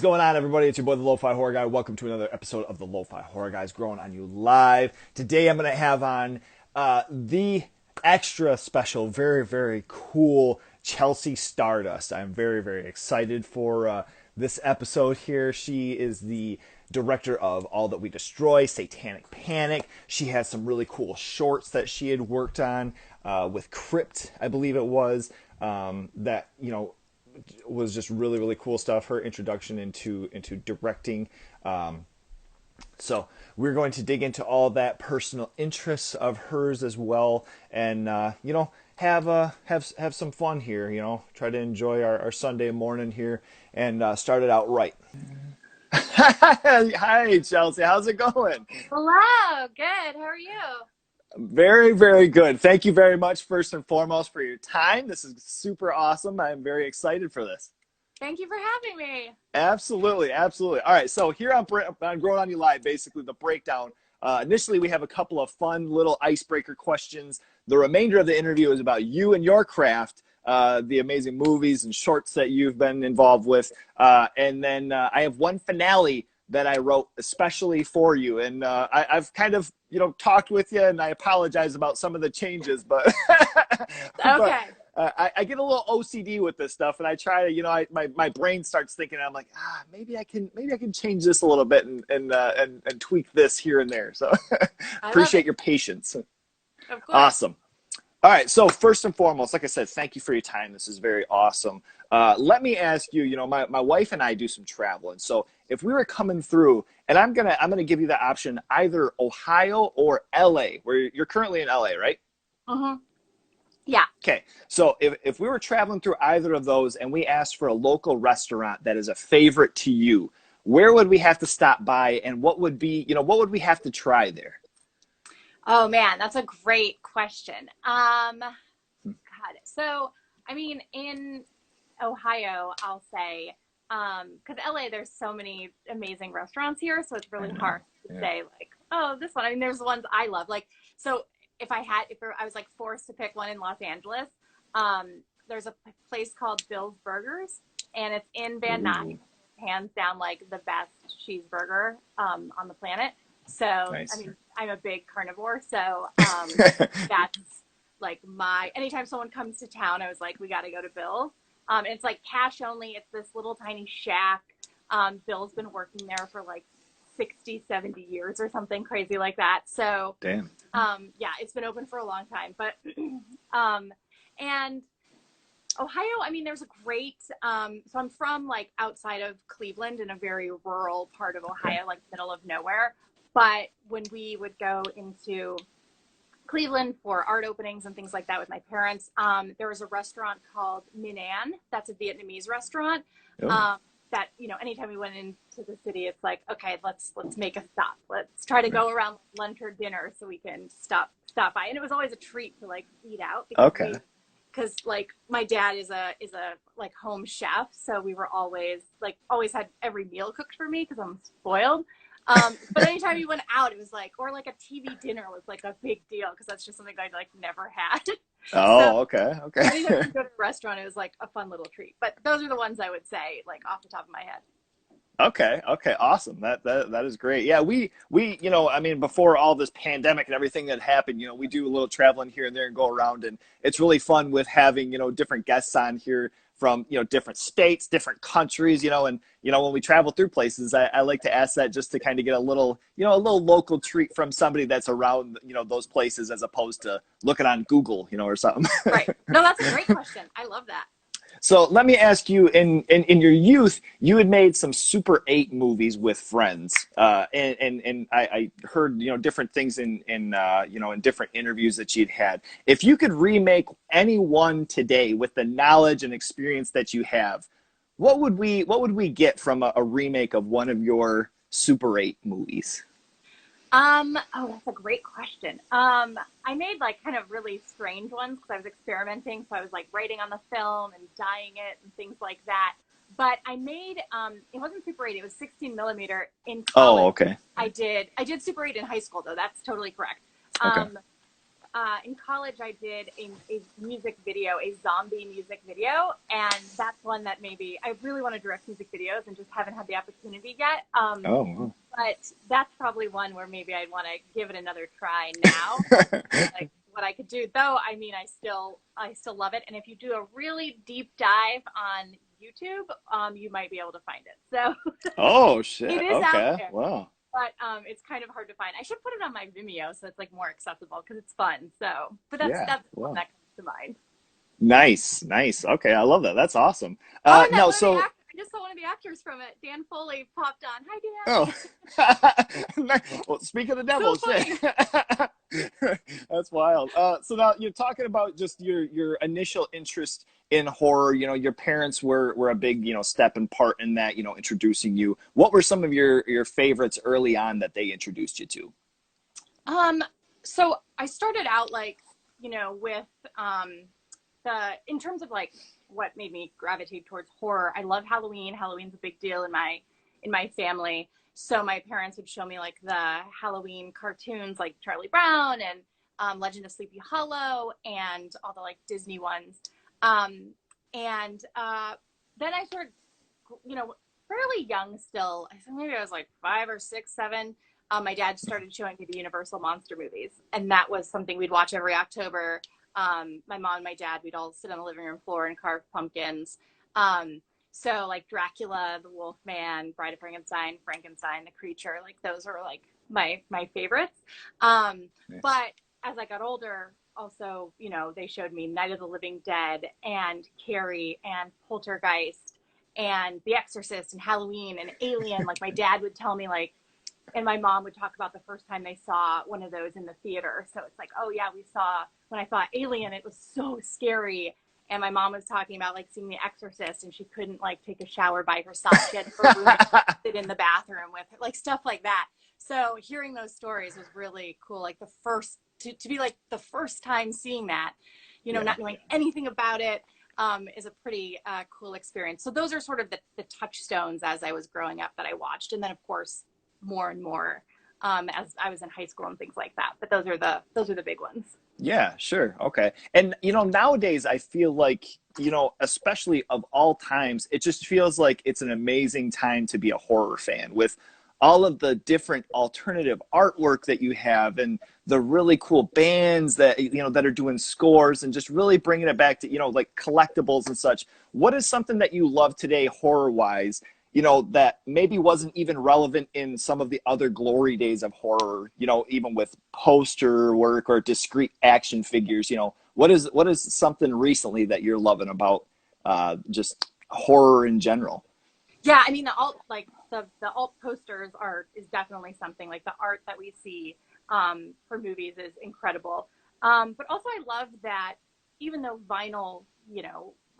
going on, everybody? It's your boy, the Lo-Fi Horror Guy. Welcome to another episode of the Lo-Fi Horror Guys, growing on you live. Today, I'm going to have on the extra special, very, very cool Chelsea Stardust. I'm very, very excited for this episode here. She is the director of All That We Destroy, Satanic Panic. She has some really cool shorts that she had worked on with Crypt, I believe it was, that, you know, was just really, really cool stuff. Her introduction into directing. So we're going to dig into all that personal interests of hers as well, and you know, have some fun here. You know, try to enjoy our Sunday morning here and start it out right. Hi, Chelsea. How's it going? Hello, good. How are you? Very, very good. Thank you very much, first and foremost, for your time. This is super awesome. I'm very excited for this. Thank you for having me. Absolutely, absolutely. All right, so here on Growing On You Live, basically the breakdown. Initially, we have a couple of fun little icebreaker questions. The remainder of the interview is about you and your craft, the amazing movies and shorts that you've been involved with. And then I have one finale that I wrote especially for you. And I've kind of, you know, talked with you, and I apologize about some of the changes, but, Okay. I get a little OCD with this stuff, and I try to, you know, my brain starts thinking, I'm like, maybe I can change this a little bit and tweak this here and there. So appreciate your patience. Of course. Awesome. All right. So first and foremost, like I said, thank you for your time. This is very awesome. Let me ask you, you know, my wife and I do some travel. And so if we were coming through, and I'm going to give you the option, either Ohio or LA, where you're currently in LA, right? Mm-hmm. Yeah. Okay. So if we were traveling through either of those and we asked for a local restaurant that is a favorite to you, where would we have to stop by, and what would be, you know, what would we have to try there? Oh man, that's a great question. God. So, I mean, in Ohio, I'll say, because LA, there's so many amazing restaurants here, so it's really hard to say like, oh, this one. I mean, there's the ones I love. Like, so if I was like forced to pick one in Los Angeles, there's a place called Bill's Burgers, and it's in Van Nuys. Hands down, like the best cheeseburger on the planet. So, Nice. I mean, I'm a big carnivore, so that's like anytime someone comes to town, I was like, we got to go to Bill's. It's like cash only. It's this little tiny shack. Bill's been working there for like 60, 70 years or something crazy like that. So, Damn. yeah, it's been open for a long time. But, and Ohio, I mean, there's a great, so I'm from like outside of Cleveland in a very rural part of Ohio, like middle of nowhere. But when we would go into Cleveland for art openings and things like that with my parents, there was a restaurant called Min An. That's a Vietnamese restaurant. That, you know, anytime we went into the city, it's like, okay, let's make a stop. Let's try to go around lunch or dinner so we can stop by. And it was always a treat to like eat out. Because like my dad is a like home chef, so we were always had every meal cooked for me because I'm spoiled. But anytime you went out, it was like, or like a TV dinner was like a big deal because that's just something I like never had. Oh, So okay. anytime you go to a restaurant, it was like a fun little treat. But those are the ones I would say, like off the top of my head. Okay, awesome. That is great. Yeah, we you know, I mean, before all this pandemic and everything that happened, you know, we do a little traveling here and there and go around, and it's really fun with having, you know, different guests on here from, you know, different states, different countries, you know, and, you know, when we travel through places, I like to ask that just to kind of get a little, you know, a little local treat from somebody that's around, you know, those places as opposed to looking on Google, you know, or something. Right. No, that's a great question. I love that. So let me ask you, in your youth, you had made some Super 8 movies with friends, and I heard, you know, different things in you know, in different interviews that you'd had. If you could remake any one today with the knowledge and experience that you have, what would we get from a remake of one of your Super 8 movies? Oh, that's a great question. I made like kind of really strange ones because I was experimenting. So I was like writing on the film and dyeing it and things like that. But I made, it wasn't Super 8, it was 16 millimeter in college. Oh, okay. I did Super 8 in high school though. That's totally correct. Okay. in college, I did a music video, a zombie music video, and that's one that maybe I really want to direct music videos and just haven't had the opportunity yet. Oh, But that's probably one where maybe I'd want to give it another try now. Like what I could do, though. I mean, I still love it. And if you do a really deep dive on YouTube, you might be able to find it. So oh it shit. is out Okay. there. Wow. But it's kind of hard to find. I should put it on my Vimeo so it's like more accessible because it's fun. So, but Yeah. that's one Wow. that comes to mind. Nice. Nice. Okay. I love that. That's awesome. Oh, and that No, one of the so actors, I just saw one of the actors from it. Dan Foley popped on. Hi, oh, Dan. well, speak of the So devil, shit. funny. That's wild. So now you're talking about just your initial interest in horror. You know, your parents were a big, step and part in that, introducing you. What were some of your favorites early on that they introduced you to? Um, so I started out like, with in terms of like what made me gravitate towards horror. I love Halloween. Halloween's a big deal in my family. So my parents would show me like the Halloween cartoons like Charlie Brown and Legend of Sleepy Hollow and all the like Disney ones. Um, and then I started, fairly young still. I think maybe I was like 5 or 6, 7. My dad started showing me the Universal monster movies, and that was something we'd watch every October. My mom and my dad, we'd all sit on the living room floor and carve pumpkins. So like Dracula, the Wolfman, Bride of Frankenstein, the Creature, like those are like my favorites. Nice. But as I got older, also, they showed me Night of the Living Dead and Carrie and Poltergeist and The Exorcist and Halloween and Alien. Like my dad would tell me like, and my mom would talk about the first time they saw one of those in the theater. So it's like, oh yeah, when I saw Alien, it was so scary. And my mom was talking about like seeing The Exorcist, and she couldn't like take a shower by herself. She had her roommate sit in the bathroom with her, like stuff like that. So hearing those stories was really cool. Like to be like the first time seeing that, Yeah. not knowing anything about it, is a pretty cool experience. So those are sort of the touchstones as I was growing up that I watched. And then of course, more and more as I was in high school and things like that. But those are the big ones. Yeah, sure. Okay. And nowadays I feel like, especially of all times, it just feels like it's an amazing time to be a horror fan with all of the different alternative artwork that you have and the really cool bands that that are doing scores and just really bringing it back to like collectibles and such. What is something that you love today horror wise, that maybe wasn't even relevant in some of the other glory days of horror, even with poster work or discrete action figures, what is something recently that you're loving about just horror in general? Yeah, I mean the alt posters art is definitely something. Like the art that we see for movies is incredible. But also I love that even though vinyl,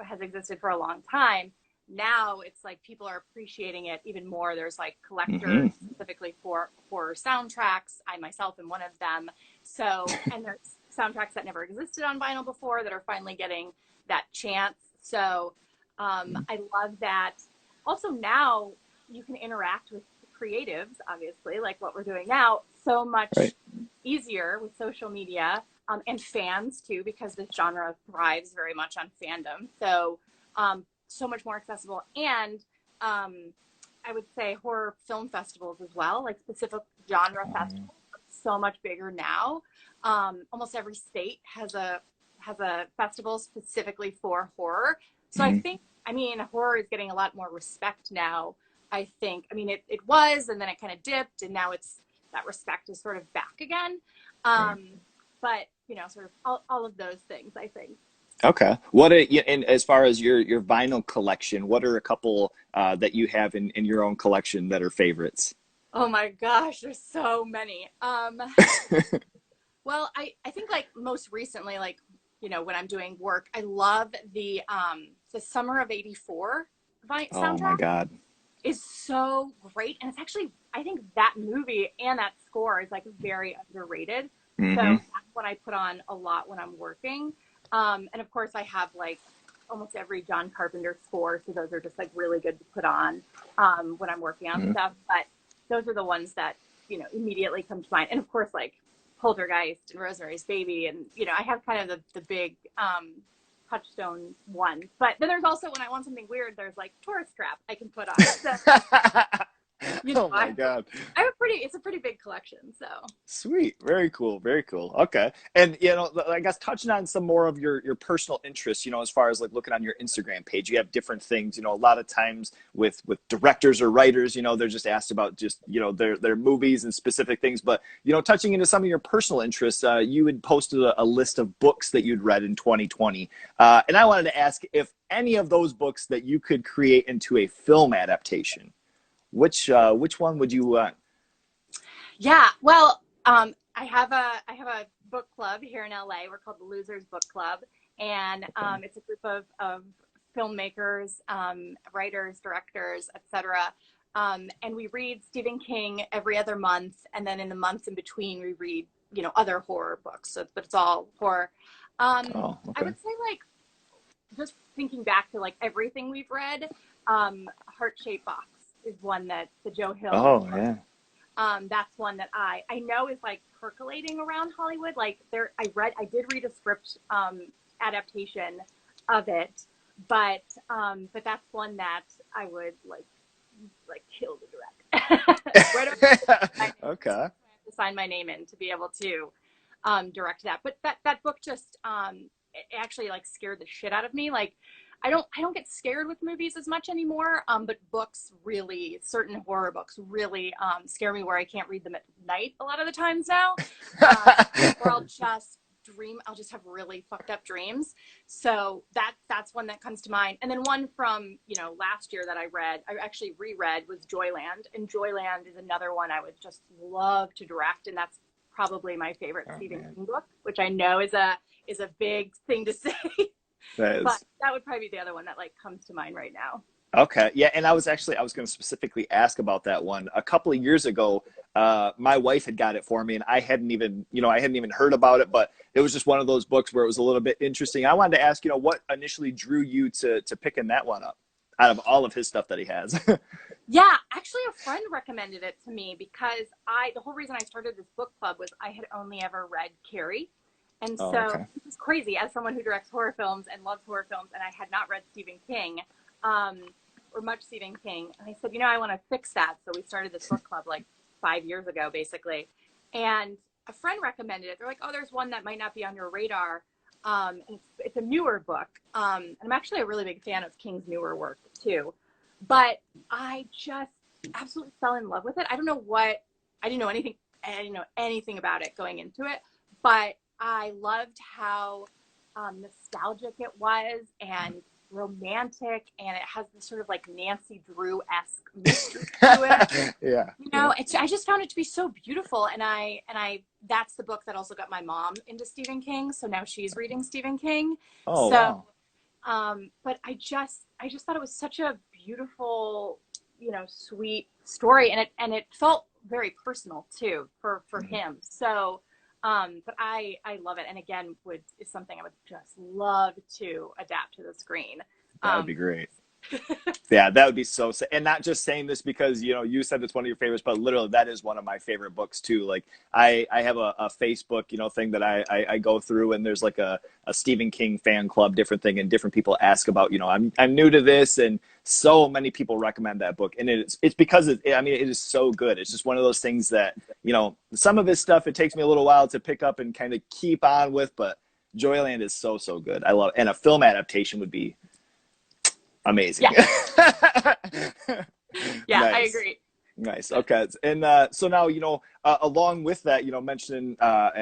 has existed for a long time, now it's like people are appreciating it even more. There's like Hmm. collectors specifically for soundtracks. I myself am one of them. So, and there's soundtracks that never existed on vinyl before that are finally getting that chance. So I love that. Also now you can interact with creatives, obviously, like what we're doing now, so much Right. easier with social media, and fans too, because this genre thrives very much on fandom. So so much more accessible. And I would say horror film festivals as well, like specific genre festivals, are so much bigger now. Almost every state has a festival specifically for horror. So I Hmm. think, I mean, horror is getting a lot more respect now. I think, I mean, it was, and then it kind of dipped, and now that respect is sort of back again. Right. But sort of all of those things, I think. Okay. And as far as your vinyl collection, what are a couple that you have in your own collection that are favorites? Oh my gosh, there's so many. Well, I think like most recently, like, when I'm doing work, I love the Summer of '84 Oh my soundtrack God. is so great. And it's actually, I think that movie and that score is like very underrated. So Hmm. that's what I put on a lot when I'm working. And of course I have like almost every John Carpenter score. So those are just like really good to put on when I'm working on stuff. But those are the ones that, immediately come to mind. And of course, like Poltergeist and Rosemary's Baby, and I have kind of the big touchstone ones. But then there's also, when I want something weird, there's like Tourist Trap I can put on. So Oh my God. it's a pretty big collection. So Sweet. Very cool. Very cool. Okay. And, I guess touching on some more of your personal interests, as far as like looking on your Instagram page, you have different things, a lot of times with directors or writers, they're just asked about just, their movies and specific things. But, touching into some of your personal interests, you had posted a list of books that you'd read in 2020. And I wanted to ask if any of those books that you could create into a film adaptation, which one would you want? yeah, well, I have a book club here in LA. We're called the Losers Book Club, and it's a group of filmmakers, writers, directors, etc. And we read Stephen King every other month, and then in the months in between, we read other horror books. So, but it's all horror. Oh, I okay. would say, like, just thinking back to like everything we've read, Heart Shaped Box is one that the Joe Hill. Oh, yeah. That's one that I know is like percolating around Hollywood. Like I did read a script adaptation of it, but that's one that I would like kill to direct. Right away, Okay. I have to sign my name in to be able to direct that. But that book just it actually like scared the shit out of me. Like I don't get scared with movies as much anymore. But books really, certain horror books really scare me, where I can't read them at night a lot of the times now. Or I'll just dream. I'll just have really fucked up dreams. So that's one that comes to mind. And then one from last year that I actually reread, was Joyland. And Joyland is another one I would just love to direct. And that's probably my favorite Stephen King book, which I know is a big thing to say. That But is that would probably be the other one that like comes to mind right now. okay. Yeah, and I was going to specifically ask about that one. A couple of years ago, my wife had got it for me, and I hadn't even heard about it, but it was just one of those books where it was a little bit interesting. I wanted to ask, what initially drew you to picking that one up out of all of his stuff that he has? Yeah, actually a friend recommended it to me because the whole reason I started this book club was I had only ever read Carrie. And Oh, so okay. this is crazy, as someone who directs horror films and loves horror films, and I had not read Stephen King, or much Stephen King. And I said, I want to fix that. So we started this book club like 5 years ago, basically. And a friend recommended it. They're like, oh, there's one that might not be on your radar. It's a newer book. And I'm actually a really big fan of King's newer work too. But I just absolutely fell in love with it. I don't know what, I didn't know anything. I didn't know anything about it going into it, but I loved how nostalgic it was and romantic, and it has this sort of like Nancy Drew-esque mystery to it. Yeah. Yeah. I just found it to be so beautiful, and I that's the book that also got my mom into Stephen King. So now she's reading Stephen King. Oh, So, wow. but I just thought it was such a beautiful, sweet story, and it felt very personal too for Mhm. him. So. But I love it, and again, is something I would just love to adapt to the screen. That would Um, be great. Yeah, that would be so. And not just saying this because you said it's one of your favorites, but literally that is one of my favorite books too. Like I have a Facebook thing that I go through, and there's like a Stephen King fan club, different thing, and different people ask about I'm new to this, and so many people recommend that book, and it's because it is so good. It's just one of those things that some of his stuff it takes me a little while to pick up and kind of keep on with, but Joyland is so good. I love it. And a film adaptation would be amazing. yeah, yeah, I Nice. agree. Nice. Okay. And so now, along with that, mentioning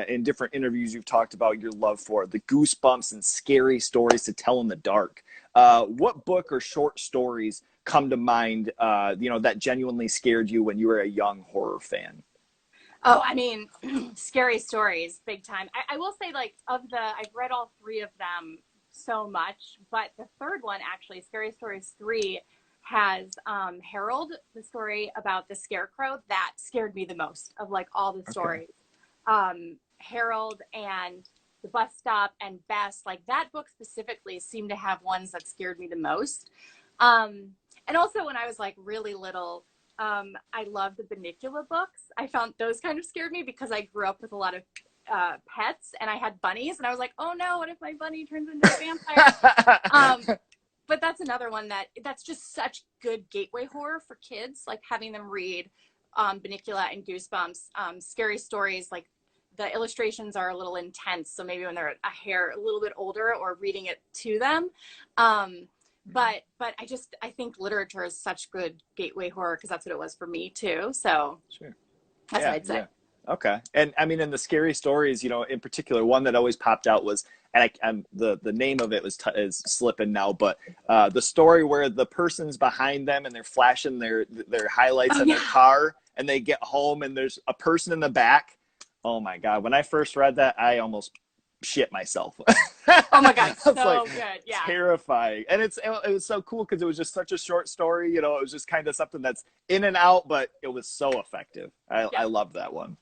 in different interviews, you've talked about your love for the goosebumps and scary stories to tell in the dark. What book or short stories come to mind, that genuinely scared you when you were a young horror fan? Oh, I mean, scary stories, big time. I will say, like, I've read all three of them so much, but the third one, actually, Scary Stories 3, has Harold, the story about the scarecrow, that scared me the most of, like, all the Okay. stories. Harold and the bus stop and Bess, like, that book specifically seemed to have ones that scared me the most. And also, when I was, like, really little, I love the Bunnicula books. I found those kind of scared me because I grew up with a lot of pets, and I had bunnies, and I was like, oh no, what if my bunny turns into a vampire? But that's another one that's just such good gateway horror for kids, like having them read Bunnicula and Goosebumps, scary stories. Like the illustrations are a little intense, so maybe when they're a little bit older, or reading it to them. But I think literature is such good gateway horror, because that's what it was for me too. So Sure. that's what I'd say. Yeah. Okay. And I mean, in the scary stories, in particular, one that always popped out was, and I'm the name of it is slipping now, but the story where the person's behind them and they're flashing their highlights in their car, and they get home and there's a person in the back. Oh my God. When I first read that, I almost shit myself. Oh my God. So like, good. Yeah. Terrifying. And it was so cool because it was just such a short story. It was just kind of something that's in and out, but it was so effective. I loved that one.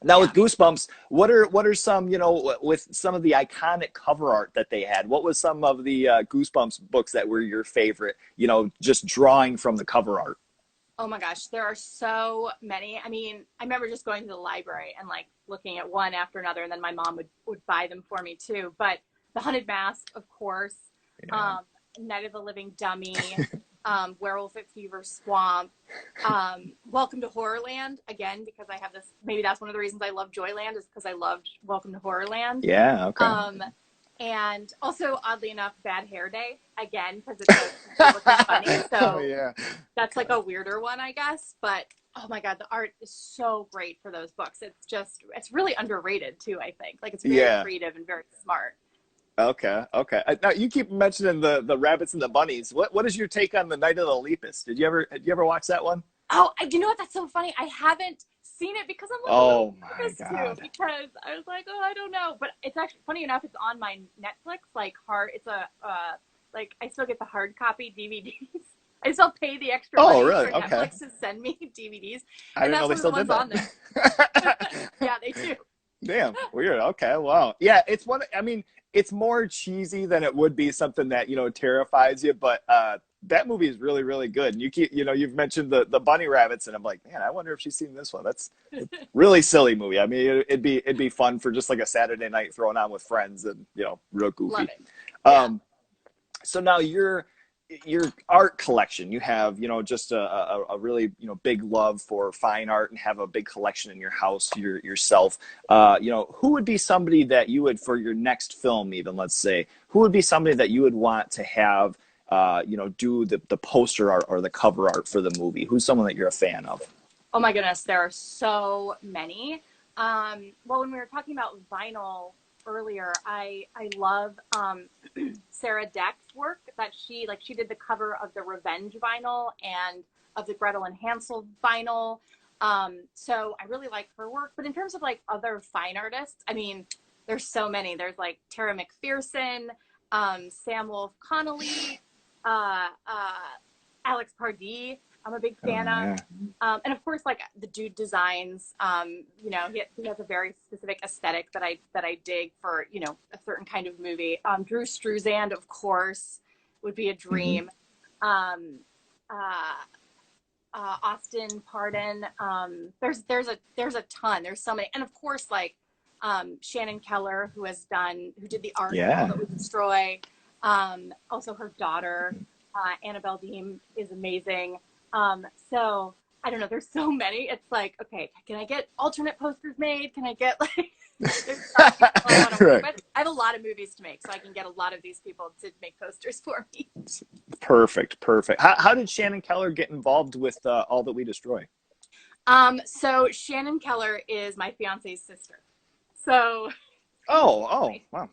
Now with Goosebumps, what are some, with some of the iconic cover art that they had, what was some of the Goosebumps books that were your favorite, just drawing from the cover art? Oh my gosh, there are so many. I mean, I remember just going to the library and like looking at one after another, and then my mom would buy them for me too. But The Haunted Mask, of course, Night of the Living Dummy, Werewolf at Fever Swamp, Welcome to Horrorland, again, because I have this, maybe that's one of the reasons I love Joyland, is because I loved Welcome to Horrorland. Yeah, okay. And also, oddly enough, Bad Hair Day, again, because it's looking funny. So that's like a weirder one, I guess. But oh my God, the art is so great for those books. It's really underrated too, I think. Like, it's very creative and very smart. Okay. Now you keep mentioning the rabbits and the bunnies. What is your take on the Night of the Lepus? Did you ever watch that one? Oh, you know what? That's so funny. I haven't seen it because I'm nervous too, because I was like, I don't know. But it's actually, funny enough, it's on my Netflix, like it's like I still get the hard copy DVDs. I still pay the extra money for Netflix to send me DVDs. And that's one of the ones on there. Yeah, they do. Damn, weird. Okay, wow. Yeah, it's more cheesy than it would be something that, terrifies you, but that movie is really, really good. And you've mentioned the bunny rabbits, and I'm like, man, I wonder if she's seen this one. That's a really silly movie. I mean, it'd be fun for just like a Saturday night throwing on with friends, and real goofy. Love it. Yeah. So now your art collection, you have just a really big love for fine art, and have a big collection in your house yourself. Who would be somebody that you would, for your next film, even, let's say, who would be somebody that you would want to have do the poster art or the cover art for the movie? Who's someone that you're a fan of? Oh my goodness, there are so many. Well, when we were talking about vinyl earlier, I love Sarah Deck's work, that she did the cover of the Revenge vinyl and of the Gretel and Hansel vinyl. So I really like her work. But in terms of like other fine artists, I mean, there's so many. There's like Tara McPherson, Sam Wolfe Connolly, Alex Pardee. I'm a big fan of. And of course, like the dude designs, he has a very specific aesthetic that I dig for, a certain kind of movie. Drew Struzan, of course, would be a dream. Austin Pardon. There's a ton. There's so many. And of course, like Shannon Keller, who did the art that we destroy. Also her daughter, Annabelle Deem, is amazing. So I don't know, there's so many. It's like, okay, can I get alternate posters made? Can I get like, there's I have a lot of movies to make, so I can get a lot of these people to make posters for me. Perfect. How did Shannon Keller get involved with All That We Destroy? So Shannon Keller is my fiance's sister. So. Oh, wow.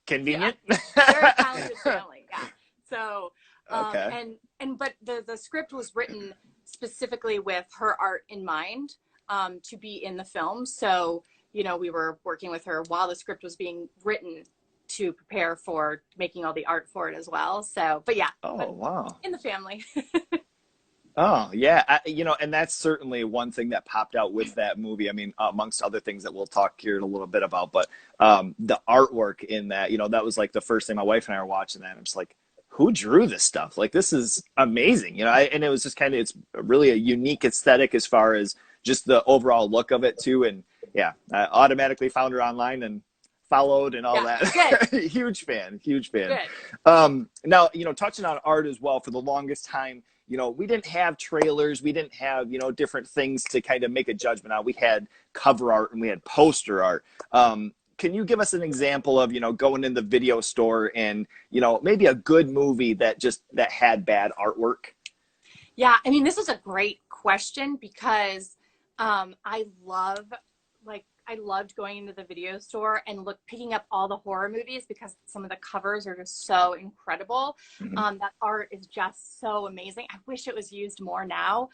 Convenient. Yeah. Very talented family, yeah. So. Okay. But the script was written specifically with her art in mind, to be in the film. So, we were working with her while the script was being written to prepare for making all the art for it as well. So, but yeah. Oh, wow. In the family. Oh, yeah. And that's certainly one thing that popped out with that movie. I mean, amongst other things that we'll talk here in a little bit about, but the artwork in that, that was like the first thing my wife and I were watching that. And I'm just like, who drew this stuff? Like, this is amazing, you know. And it was just kind of, it's really a unique aesthetic as far as just the overall look of it too. And yeah, I automatically found her online and followed and all Yeah, that. good, Huge fan, huge fan. good. Now, you know, touching on art as well, for the longest time, you know, we didn't have trailers, we didn't have, you know, different things to kind of make a judgment on. We had cover art and we had poster art. Can you give us an example of, you know, going in the video store and, you know, maybe a good movie that had bad artwork? Yeah, I mean, this is a great question because I love, like, I loved going into the video store and picking up all the horror movies because some of the covers are just so incredible. Mm-hmm. That art is just so amazing. I wish it was used more now.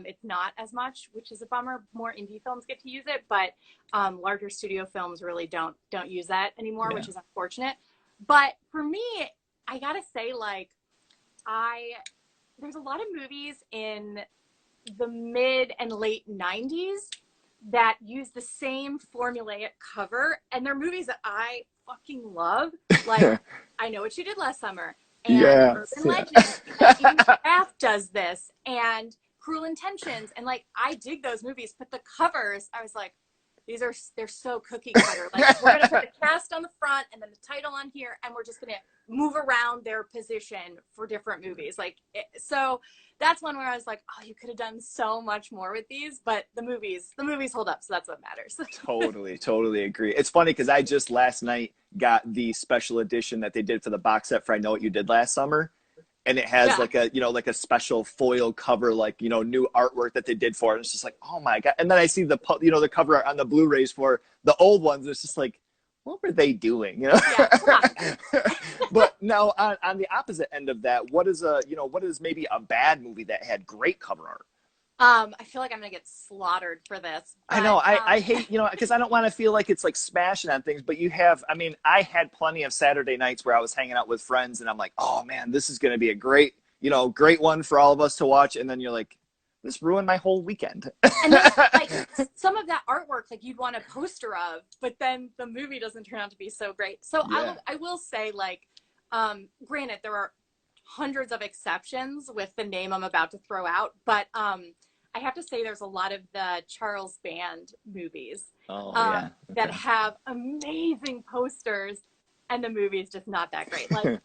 It's not as much, which is a bummer. More indie films get to use it, but larger studio films really don't use that anymore, Yeah. which is unfortunate. But for me, I gotta say, like, there's a lot of movies in the mid and late 90s that use the same formulaic cover, and they're movies that I fucking love. Like, I Know What You Did Last Summer, and Yeah. Urban Legends, and even Craft does this, and Cruel Intentions, and like, I dig those movies, but the covers, I was like, they're so cookie cutter. Like, we're gonna put the cast on the front and then the title on here, and we're just gonna move around their position for different movies. Like, so that's one where I was like, oh, you could have done so much more with these, but the movies hold up, so that's what matters. Totally agree. It's funny because I just last night got the special edition that they did for the box set for I Know What You Did Last Summer. And it has like a, you know, like a special foil cover, like, you know, new artwork that they did for it. And it's just like, oh my God. And then I see the, you know, the cover art on the Blu-rays for the old ones. It's just like, what were they doing? You know? Yeah, But now on the opposite end of that, what is maybe a bad movie that had great cover art? I feel like I'm gonna get slaughtered for this. But, I know. I hate, you know, because I don't want to feel like it's like smashing on things, but I mean, I had plenty of Saturday nights where I was hanging out with friends and I'm like, oh man, this is going to be a great one for all of us to watch. And then you're like, this ruined my whole weekend. And then, like, some of that artwork, like, you'd want a poster of, but then the movie doesn't turn out to be so great. So Yeah. I will say, like, granted, there are hundreds of exceptions with the name I'm about to throw out, but I have to say there's a lot of the Charles Band movies that have amazing posters, and the movie is just not that great. Like,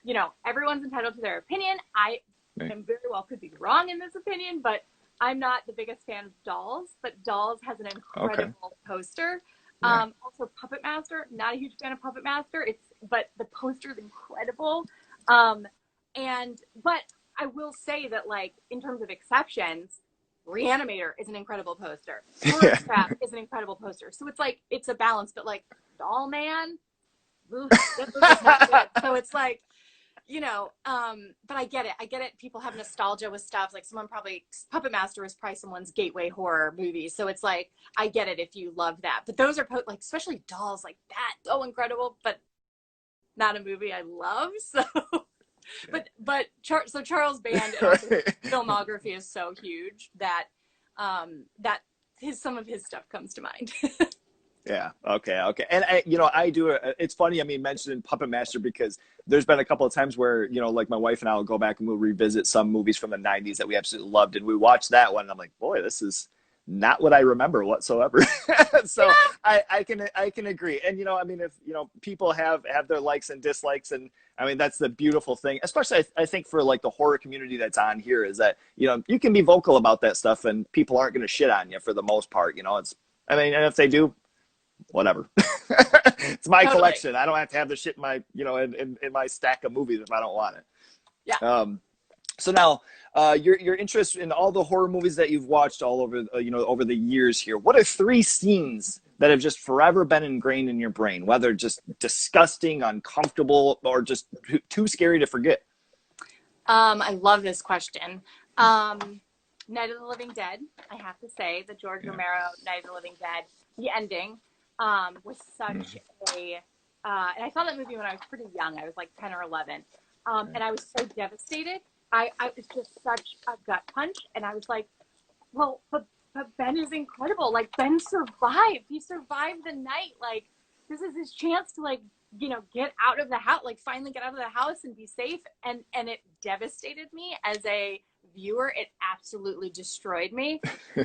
you know, everyone's entitled to their opinion. I am very well could be wrong in this opinion, but I'm not the biggest fan of Dolls, but Dolls has an incredible poster. Yeah. Also Puppet Master, not a huge fan of Puppet Master. But the poster is incredible. But I will say that, like, in terms of exceptions, Reanimator is an incredible poster. Tourist Trap is an incredible poster. So it's like, it's a balance, but like Doll Man, that movie's not good. So it's like, you know, but I get it. People have nostalgia with stuff. Like, Puppet Master is probably someone's gateway horror movie. So it's like, I get it if you love that. But those are like, especially Dolls, like that, so incredible, but not a movie I love. So, so Charles Band and also filmography is so huge that some of his stuff comes to mind. Yeah. Okay. And I do. It's funny. I mean, mentioning Puppet Master because there's been a couple of times where, you know, like my wife and I will go back and we'll revisit some movies from the 90s that we absolutely loved, and we watched that one and I'm like, boy, this is not what I remember whatsoever. So yeah. I can agree. And, you know, I mean, if, you know, people have their likes and dislikes, and I mean, that's the beautiful thing, especially I think for like the horror community that's on here, is that, you know, you can be vocal about that stuff and people aren't going to shit on you for the most part. You know, and if they do, whatever. It's my collection. I don't have to have the shit in my, you know, in my stack of movies if I don't want it. Yeah. So now, your interest in all the horror movies that you've watched all over, over the years here. What are 3 scenes that have just forever been ingrained in your brain, whether just disgusting, uncomfortable, or just too scary to forget? I love this question. Night of the Living Dead. I have to say, the George Romero Night of the Living Dead, the ending was such a, and I saw that movie when I was pretty young. I was like 10 or 11. And I was so devastated. I was just such a gut punch. And I was like, well, but Ben is incredible. Like, Ben survived. He survived the night. Like, this is his chance to, like, get out of the house, like finally get out of the house and be safe. And it devastated me as a viewer. It absolutely destroyed me.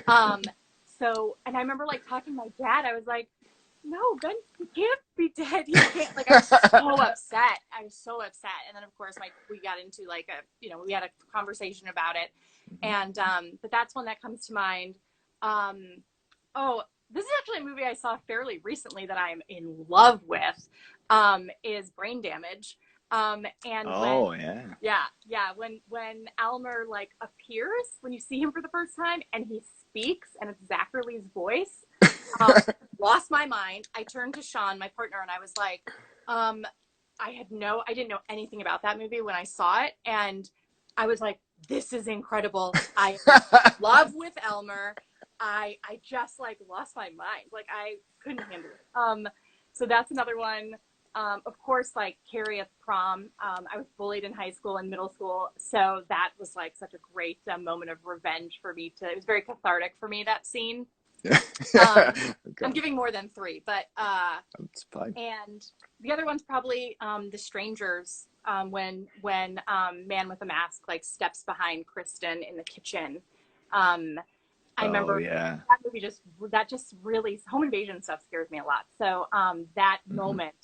And I remember like talking to my dad. I was like, no, Ben, he can't be dead. He can't. Like, I was so upset. I was so upset. And then of course we got into like we had a conversation about it. And but that's one that comes to mind. Oh, this is actually a movie I saw fairly recently that I'm in love with, is Brain Damage. And Oh, yeah. when Elmer like appears, when you see him for the first time and he speaks and it's Zacherle's voice, lost my mind. I turned to Sean, my partner, and I was like, I didn't know anything about that movie when I saw it, and I was like, this is incredible. I love with Elmer. I just like lost my mind. Like I couldn't handle it. So that's another one. Of course, like Carrie at prom. I was bullied in high school and middle school, so that was like such a great moment of revenge for me. It was very cathartic for me, that scene. Okay. I'm giving more than 3, but That's fine. and the other one's probably The Strangers. When Man with a Mask like steps behind Kristen in the kitchen. I remember that movie just really, home invasion stuff scares me a lot. So that moment,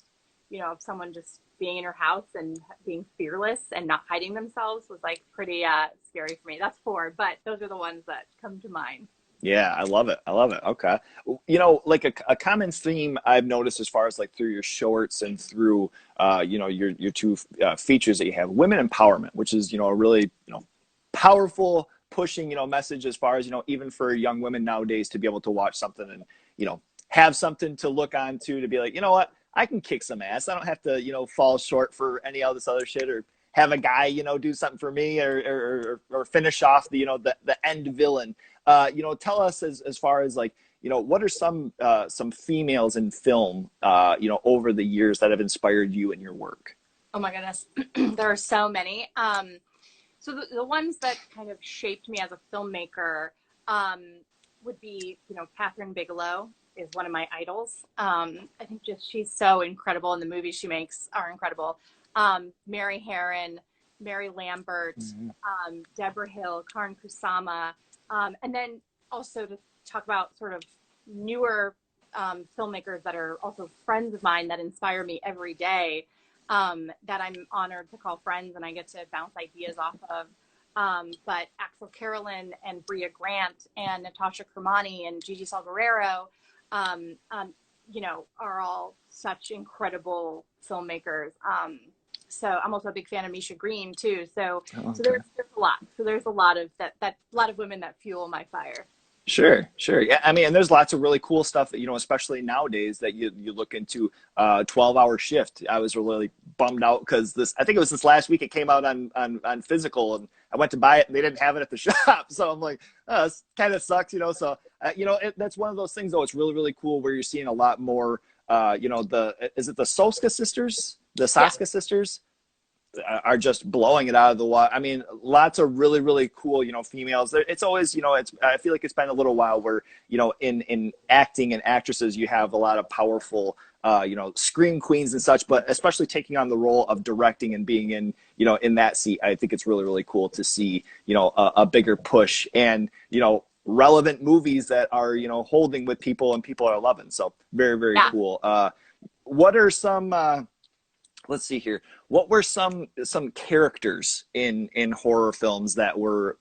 of someone just being in your house and being fearless and not hiding themselves was like pretty scary for me. That's 4, but those are the ones that come to mind. Yeah, I love it. Okay. Like a common theme I've noticed as far as like through your shorts and through, your 2 features that you have, women empowerment, which is, a really, powerful pushing, message as far as, even for young women nowadays to be able to watch something and, have something to look on to be like, you know what, I can kick some ass. I don't have to, fall short for any of this other shit or have a guy, do something for me or finish off the end villain. Tell us as far as like, what are some females in film, over the years that have inspired you in your work? Oh my goodness. There are so many. So the ones that kind of shaped me as a filmmaker would be, Catherine Bigelow is one of my idols. I think just she's so incredible, and the movies she makes are incredible. Mary Harron, Mary Lambert, Deborah Hill, Karin Kusama, and then also to talk about sort of newer filmmakers that are also friends of mine that inspire me every day, that I'm honored to call friends and I get to bounce ideas off of. But Axel Carolyn and Bria Grant and Natasha Kermani and Gigi Salguero, are all such incredible filmmakers. So I'm also a big fan of Misha Green too. So there's a lot. So there's a lot of that lot of women that fuel my fire. Sure. Yeah, I mean, and there's lots of really cool stuff that, especially nowadays that you look into 12-hour shift. I was really bummed out because I think it was this last week it came out on physical, and I went to buy it and they didn't have it at the shop. So I'm like, oh, this kind of sucks, So, that's one of those things though. It's really, really cool where you're seeing a lot more, is it the Soska sisters, the Saska sisters? Are just blowing it out of the water. I mean, lots of really, really cool, females. It's always, I feel like it's been a little while where, in acting and actresses, you have a lot of powerful, scream queens and such, but especially taking on the role of directing and being in that seat. I think it's really, really cool to see, a bigger push and, relevant movies that are, holding with people and people are loving. So very, very cool. What are some, let's see here. What were some characters in horror films that were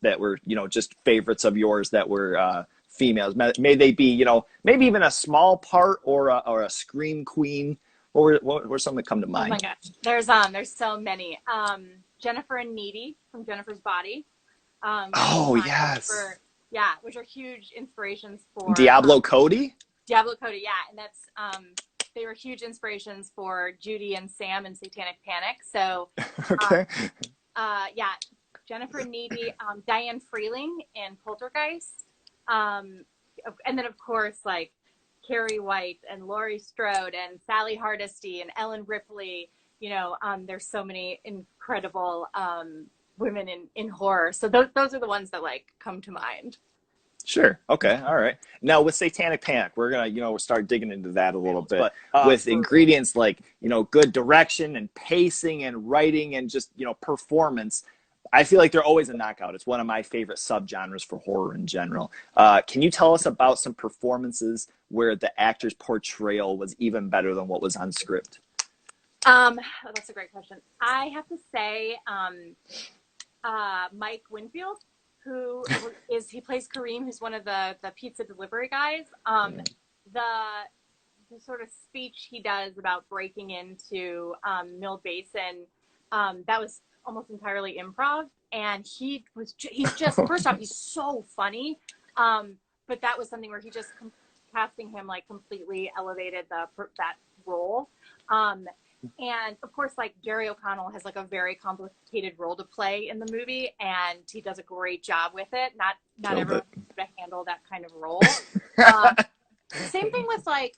just favorites of yours that were females? May they be maybe even a small part or a scream queen? What were some that come to mind? Oh my gosh, there's so many. Jennifer and Needy from Jennifer's Body. Yes. Which are huge inspirations for Diablo Cody. Diablo Cody, yeah, and that's they were huge inspirations for Judy and Sam in Satanic Panic. So, okay. Jennifer Needy, Diane Freeling in Poltergeist, and then of course like Carrie White and Laurie Strode and Sally Hardesty and Ellen Ripley. There's so many incredible women in horror. So those are the ones that like come to mind. Sure. Okay. All right. Now with Satanic Panic, we're gonna, we'll start digging into that a little bit. But With ingredients like, good direction and pacing and writing and just, performance, I feel like they're always a knockout. It's one of my favorite subgenres for horror in general. Can you tell us about some performances where the actor's portrayal was even better than what was on script? That's a great question. I have to say, Mike Winfield, he plays Kareem, who's one of the pizza delivery guys. The the sort of speech he does about breaking into Mill Basin, that was almost entirely improv, and he's just first off, he's so funny, but that was something where he just casting him like completely elevated that role. And of course, like Jerry O'Connell has like a very complicated role to play in the movie, and he does a great job with it. Not everyone can handle that kind of role. Same thing with like,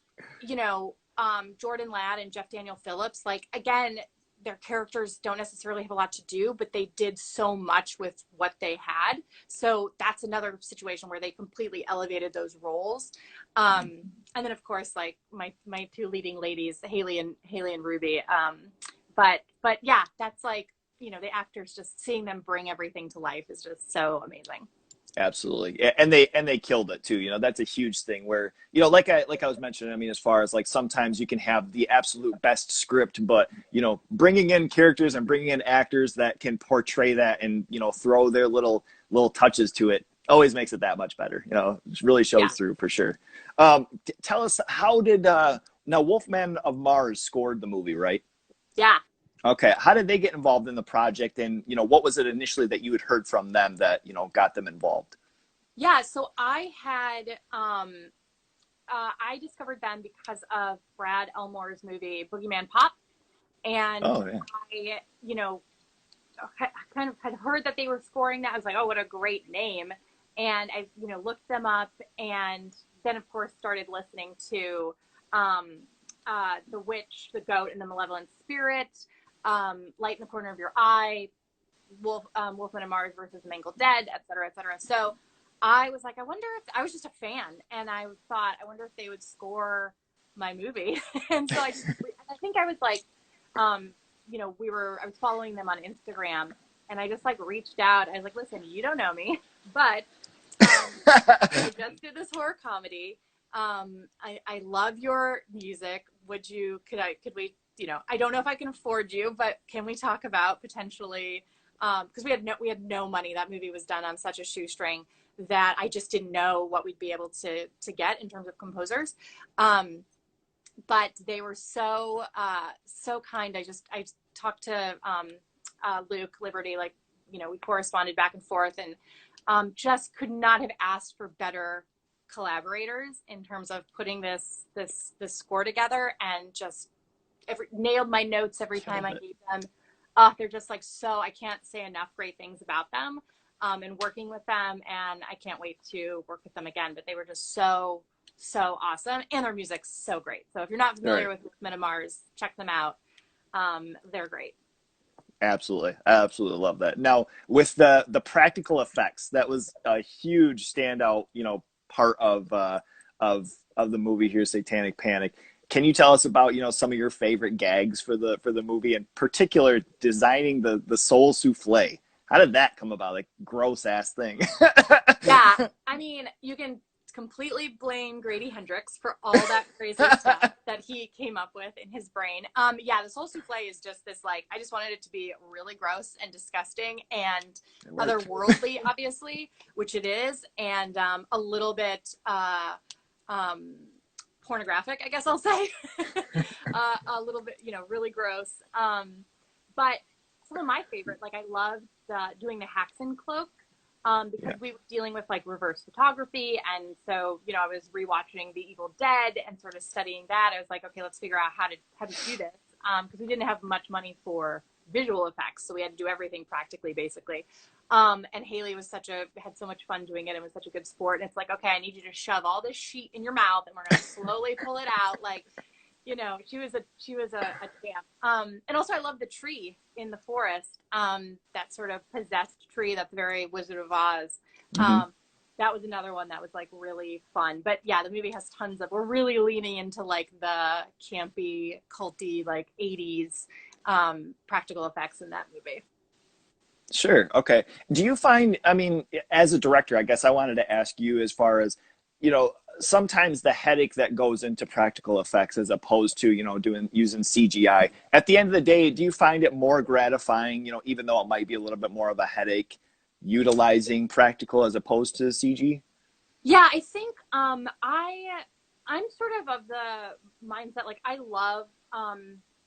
Jordan Ladd and Jeff Daniel Phillips. Like again, their characters don't necessarily have a lot to do, but they did so much with what they had. So that's another situation where they completely elevated those roles. And then of course, like my two leading ladies, Haley and Ruby. But yeah, that's like, the actors, just seeing them bring everything to life is just so amazing. Absolutely. And they killed it too. That's a huge thing where, like I was mentioning, I mean, as far as like sometimes you can have the absolute best script, but, bringing in characters and bringing in actors that can portray that and, throw their little touches to it always makes it that much better. It really shows through for sure. Tell us, how did, now Wolfman of Mars scored the movie, right? Yeah. Okay. How did they get involved in the project? And, what was it initially that you had heard from them that, got them involved? Yeah. So I had, I discovered them because of Brad Elmore's movie, Boogeyman Pop. And Oh, yeah. I kind of had heard that they were scoring that. I was like, oh, what a great name. And I, looked them up, and then of course started listening to, The Witch, The Goat, and the Malevolent Spirit, Light in the Corner of Your Eye, Wolfman and Mars versus Mangled Dead, et cetera, et cetera. So I was like, I was just a fan, and I thought, I wonder if they would score my movie. And so I think I was like, I was following them on Instagram, and I just like reached out. I was like, listen, you don't know me, but I just did this horror comedy. I love your music. Could we, I don't know if I can afford you, but can we talk about potentially, because we had no money. That movie was done on such a shoestring that I just didn't know what we'd be able to get in terms of composers. But they were so kind. I talked to Luke Liberty, like, we corresponded back and forth, and just could not have asked for better collaborators in terms of putting this score together, and just nailed my notes every time I gave them. They're just like, so I can't say enough great things about them, and working with them, and I can't wait to work with them again. But they were just so awesome, and their music's so great. So if you're not familiar with Men of Mars, check them out. They're great. Absolutely. I absolutely love that. Now, with the practical effects, that was a huge standout, part of the movie here, Satanic Panic. Can you tell us about, some of your favorite gags for the movie, in particular designing the soul souffle? How did that come about? Like, gross ass thing. Yeah. I mean, you can completely blame Grady Hendrix for all that crazy stuff that he came up with in his brain. Yeah, the soul souffle is just this, like, I just wanted it to be really gross and disgusting and otherworldly, obviously, which it is, and a little bit pornographic, I guess I'll say. A little bit, really gross. But some of my favorite, like, I loved doing the Haxan cloak. Because we were dealing with like reverse photography, and so I was rewatching The Evil Dead and sort of studying that. I was like, okay, let's figure out how to do this, because we didn't have much money for visual effects, so we had to do everything practically, basically. And Haley had so much fun doing it and was such a good sport. And it's like, okay, I need you to shove all this sheet in your mouth, and we're gonna slowly pull it out, like. She was a champ. And also I love the tree in the forest, that sort of possessed tree that's very Wizard of Oz. that was another one that was like really fun. But yeah, the movie has tons of, we're really leaning into like the campy, culty, like 80s practical effects in that movie. Sure. Okay. Do you find, I mean, as a director, I guess I wanted to ask you as far as, sometimes the headache that goes into practical effects as opposed to, using CGI. At the end of the day, do you find it more gratifying, even though it might be a little bit more of a headache, utilizing practical as opposed to CG? Yeah, I think I'm sort of the mindset like I love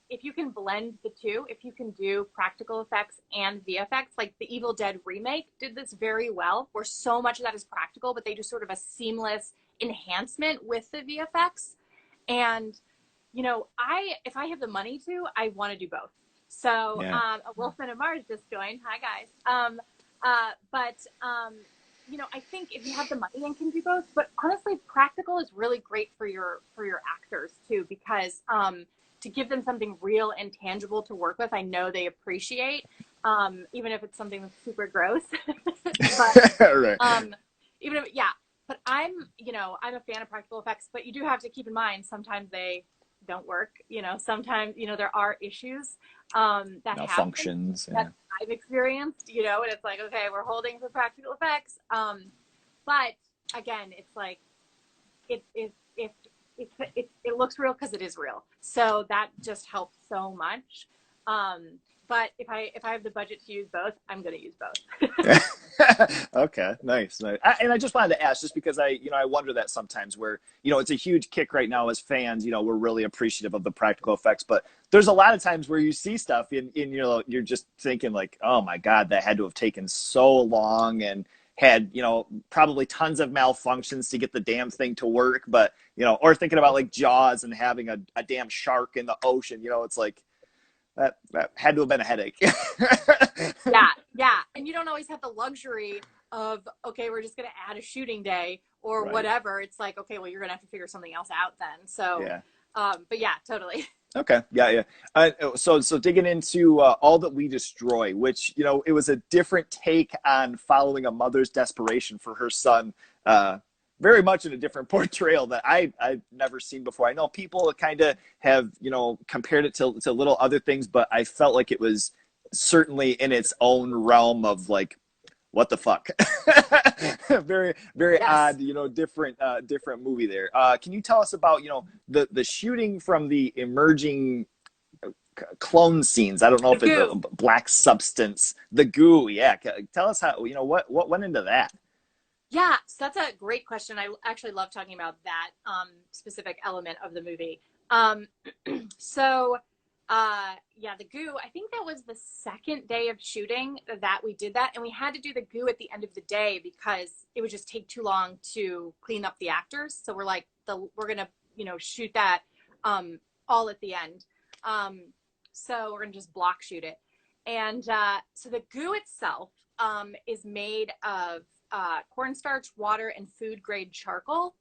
if you can blend the two, if you can do practical effects and VFX, like the Evil Dead remake did this very well, where so much of that is practical, but they do sort of a seamless enhancement with the VFX. And I if I have the money to, I want to do both. So Yeah. Wilson and Mars just joined. Hi guys. But I think if you have the money and can do both, but honestly, practical is really great for your actors too, because to give them something real and tangible to work with, I know they appreciate, even if it's something that's super gross. But Right. even if yeah, but I'm a fan of practical effects, but you do have to keep in mind sometimes they don't work. Sometimes there are issues that happen Malfunctions. Yeah. that I've experienced, and it's like, okay, we're holding for practical effects. But again, it's like it looks real because it is real. So that just helps so much. But if I have the budget to use both, I'm going to use both. Okay, nice, nice. And I just wanted to ask, just because I wonder that sometimes where, it's a huge kick right now as fans, we're really appreciative of the practical effects, but there's a lot of times where you see stuff in you're just thinking like, oh my God, that had to have taken so long and had, probably tons of malfunctions to get the damn thing to work. But, or thinking about like Jaws and having a damn shark in the ocean, it's like, that had to have been a headache. Yeah. And you don't always have the luxury of, okay, we're just going to add a shooting day or Right. whatever. It's like, okay, well, you're going to have to figure something else out then. So, Yeah. but yeah, totally. Okay. Yeah. Yeah. So digging into All That We Destroy, which, it was a different take on following a mother's desperation for her son. Very much in a different portrayal that I've never seen before. I know people kind of have, compared it to little other things, but I felt like it was certainly in its own realm of like, what the fuck? Very, very Yes. odd, different movie there. Can you tell us about, the shooting from the emerging clone scenes? I don't know The if it's a goo. black substance, the goo. Yeah. Tell us how, what went into that? Yeah, so that's a great question. I actually love talking about that specific element of the movie. Um, so, yeah, the goo, I think that was the second day of shooting that we did that. And we had to do the goo at the end of the day because it would just take too long to clean up the actors. So we're like, we're going to, shoot that all at the end. Um, so we're going to just block shoot it. And so the goo itself is made of cornstarch, water, and food grade charcoal,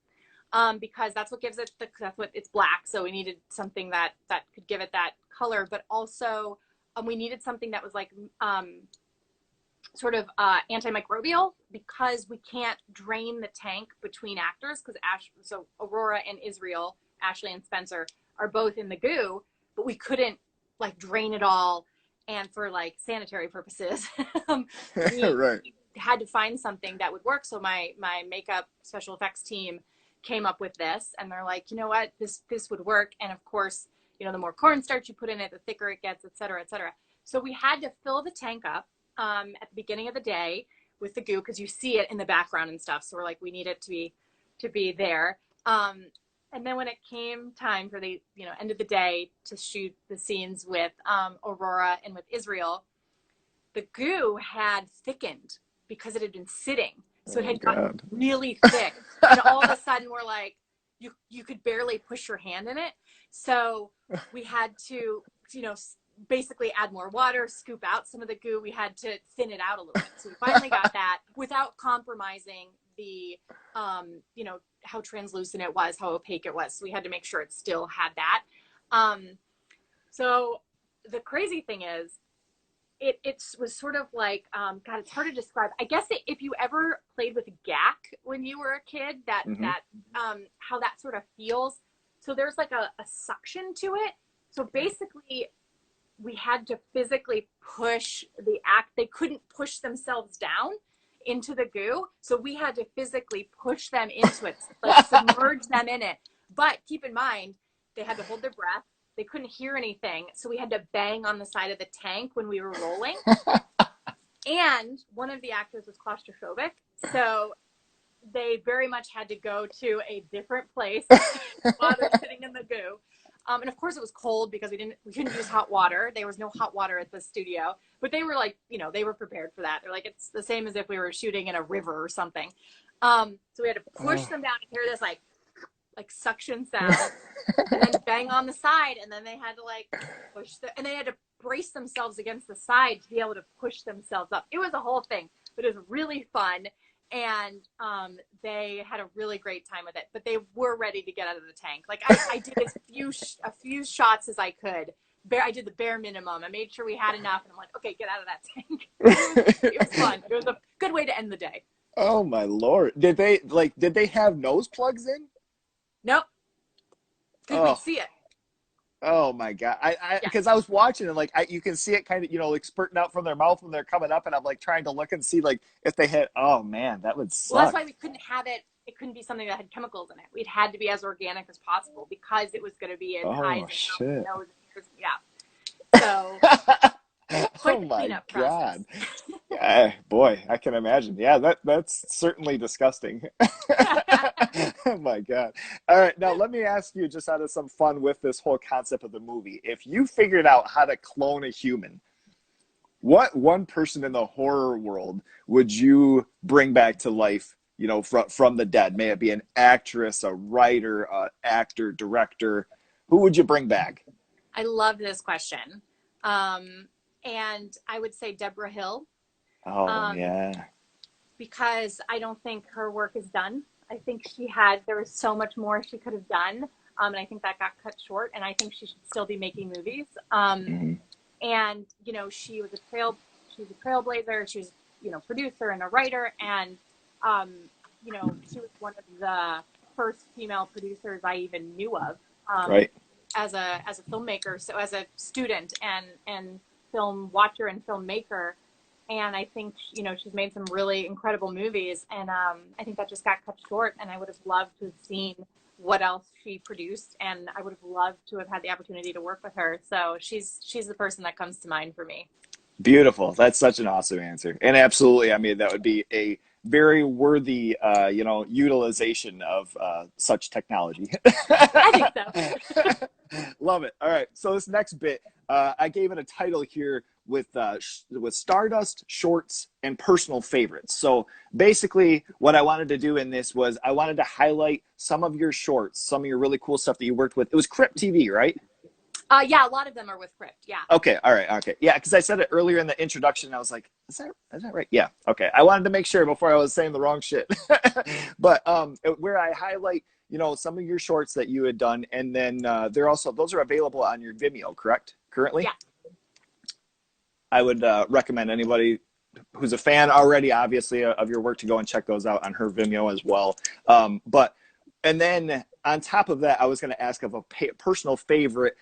because that's what gives it that's what it's black. So we needed something that could give it that color, but also we needed something that was like sort of antimicrobial, because we can't drain the tank between actors, because so Aurora and Israel, Ashley and Spencer, are both in the goo, but we couldn't like drain it all. And for like sanitary purposes, we Right. had to find something that would work. So my makeup special effects team came up with this, and they're like, you know what, this would work. And of course, the more cornstarch you put in it, the thicker it gets, et cetera, et cetera. So we had to fill the tank up at the beginning of the day with the goo, because you see it in the background and stuff. So we're like, we need it to be there. And then when it came time for the end of the day to shoot the scenes with Aurora and with Israel, the goo had thickened because it had been sitting. So it Oh had gotten God. really thick. And all of a sudden we're like, you could barely push your hand in it. So we had to, basically add more water, scoop out some of the goo. We had to thin it out a little bit. So we finally got that without compromising the, how translucent it was, how opaque it was. So we had to make sure it still had that. So the crazy thing is, it was sort of like, God, it's hard to describe. I guess if you ever played with gack when you were a kid, Hmm. how that sort of feels. So there's like a suction to it. So basically, we had to physically push the act. They couldn't push themselves down into the goo. So we had to physically push them into it, like submerge them in it. But keep in mind, they had to hold their breath. They couldn't hear anything. So we had to bang on the side of the tank when we were rolling. And one of the actors was claustrophobic. So they very much had to go to a different place while they're sitting in the goo. And of course it was cold because we couldn't use hot water. There was no hot water at the studio, but they were like, they were prepared for that. They're like, it's the same as if we were shooting in a river or something. So we had to push them down and hear this like suction sound and then bang on the side. And then they had to like and they had to brace themselves against the side to be able to push themselves up. It was a whole thing, but it was really fun. And they had a really great time with it, but they were ready to get out of the tank. Like I did as a few shots as I could. I did the bare minimum. I made sure we had enough, and I'm like, okay, get out of that tank. It was fun. It was a good way to end the day. Oh my Lord. Did they have nose plugs in? Nope, because we'd Oh, see it. oh my God. Yeah. Because I was watching and like, you can see it kind of, like spurting out from their mouth when they're coming up. And I'm like trying to look and see like if they had, oh man, that would Well, that's suck. why we couldn't have it. It couldn't be something that had chemicals in it. We'd had to be as organic as possible because it was going to be in eyes Oh and mouth and shit. nose and ears. Yeah. So Oh quite the my cleanup process. God. Yeah, boy, I can imagine. Yeah, that's certainly disgusting. Oh my God. All right, now let me ask you just out of some fun with this whole concept of the movie. If you figured out how to clone a human, what one person in the horror world would you bring back to life, from the dead? May it be an actress, a writer, a actor, director. Who would you bring back? I love this question. And I would say Deborah Hill, Oh um, yeah. because I don't think her work is done. I think there was so much more she could have done. And I think that got cut short. And I think she should still be making movies. Mhm. And, she was a trailblazer. She was, producer and a writer. And, um, she was one of the first female producers I even knew of. Right. As a filmmaker, so as a student and film watcher and filmmaker, and I think she's made some really incredible movies, and I think that just got cut short. And I would have loved to have seen what else she produced, and I would have loved to have had the opportunity to work with her. So she's the person that comes to mind for me. Beautiful. That's such an awesome answer. And absolutely, I mean, that would be a very worthy, utilization of such technology. I think so. Love it. All right. So this next bit, I gave it a title here with Stardust, shorts, and personal favorites. So basically, what I wanted to do in this was I wanted to highlight some of your shorts, some of your really cool stuff that you worked with. It was Crypt TV, right? Yeah, a lot of them are with Crypt. Yeah. Okay, all right, okay. Yeah, because I said it earlier in the introduction, and I was like, is that right? Yeah, okay. I wanted to make sure before I was saying the wrong shit. But where I highlight, some of your shorts that you had done, and then those are available on your Vimeo, correct? Currently? Yeah. I would recommend anybody who's a fan already, obviously, of your work to go and check those out on her Vimeo as well. And then on top of that, I was going to ask of a personal favorite,